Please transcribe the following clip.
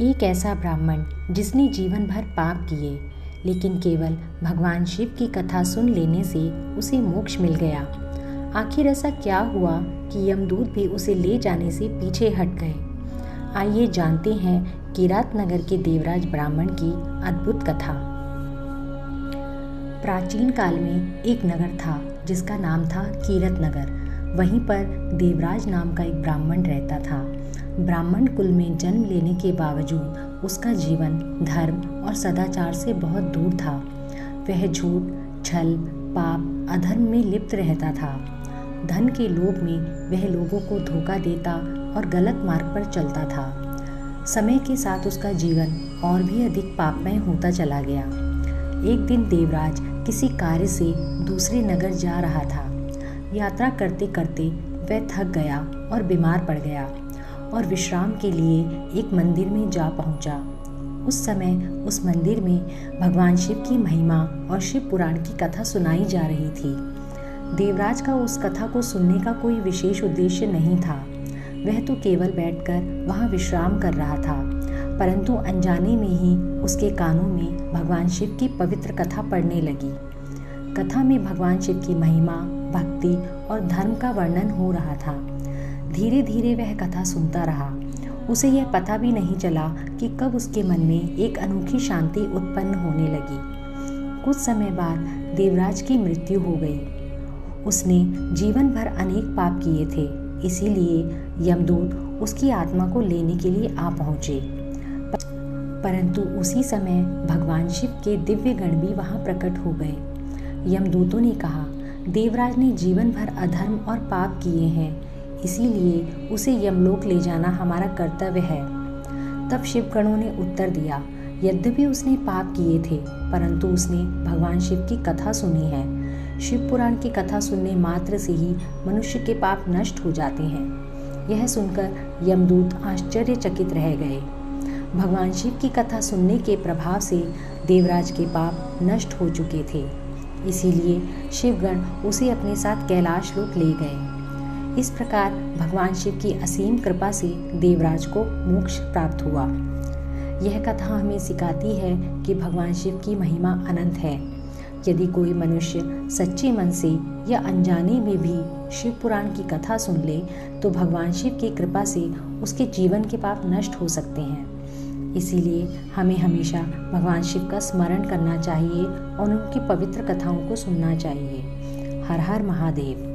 एक ऐसा ब्राह्मण जिसने जीवन भर पाप किए, लेकिन केवल भगवान शिव की कथा सुन लेने से उसे मोक्ष मिल गया। आखिर ऐसा क्या हुआ कि यमदूत भी उसे ले जाने से पीछे हट गए? आइए जानते हैं किरातनगर के देवराज ब्राह्मण की अद्भुत कथा। प्राचीन काल में एक नगर था जिसका नाम था किरातनगर। वहीं पर देवराज नाम का एक ब्राह्मण रहता था। ब्राह्मण कुल में जन्म लेने के बावजूद उसका जीवन धर्म और सदाचार से बहुत दूर था। वह झूठ, छल, पाप, अधर्म में लिप्त रहता था। धन के लोभ में वह लोगों को धोखा देता और गलत मार्ग पर चलता था। समय के साथ उसका जीवन और भी अधिक पापमय होता चला गया। एक दिन देवराज किसी कार्य से दूसरे नगर जा रहा था। यात्रा करते करते वह थक गया और बीमार पड़ गया और विश्राम के लिए एक मंदिर में जा पहुंचा। उस समय उस मंदिर में भगवान शिव की महिमा और शिव पुराण की कथा सुनाई जा रही थी। देवराज का उस कथा को सुनने का कोई विशेष उद्देश्य नहीं था। वह तो केवल बैठकर वहां विश्राम कर रहा था, परंतु अनजाने में ही उसके कानों में भगवान शिव की पवित्र कथा पढ़ने लगी। कथा में भगवान शिव की महिमा, भक्ति और धर्म का वर्णन हो रहा था। धीरे धीरे वह कथा सुनता रहा। उसे यह पता भी नहीं चला कि कब उसके मन में एक अनोखी शांति उत्पन्न होने लगी। कुछ समय बाद देवराज की मृत्यु हो गई। उसने जीवन भर अनेक पाप किए थे, इसीलिए यमदूत उसकी आत्मा को लेने के लिए आ पहुंचे। परंतु उसी समय भगवान शिव के दिव्य गण भी वहां प्रकट हो गए। यमदूतों ने कहा, देवराज ने जीवन भर अधर्म और पाप किए हैं, इसीलिए उसे यमलोक ले जाना हमारा कर्तव्य है। तब शिवगणों ने उत्तर दिया, यद्यपि उसने पाप किए थे, परंतु उसने भगवान शिव की कथा सुनी है। शिव पुराण की कथा सुनने मात्र से ही मनुष्य के पाप नष्ट हो जाते हैं। यह सुनकर यमदूत आश्चर्यचकित रह गए। भगवान शिव की कथा सुनने के प्रभाव से देवराज के पाप नष्ट हो चुके थे, इसीलिए शिवगण उसे अपने साथ कैलाश लोक ले गए। इस प्रकार भगवान शिव की असीम कृपा से देवराज को मोक्ष प्राप्त हुआ। यह कथा हमें सिखाती है कि भगवान शिव की महिमा अनंत है। यदि कोई मनुष्य सच्चे मन से या अनजाने में भी शिव पुराण की कथा सुन ले तो भगवान शिव की कृपा से उसके जीवन के पाप नष्ट हो सकते हैं। इसीलिए हमें हमेशा भगवान शिव का स्मरण करना चाहिए और उनकी पवित्र कथाओं को सुनना चाहिए। हर हर महादेव।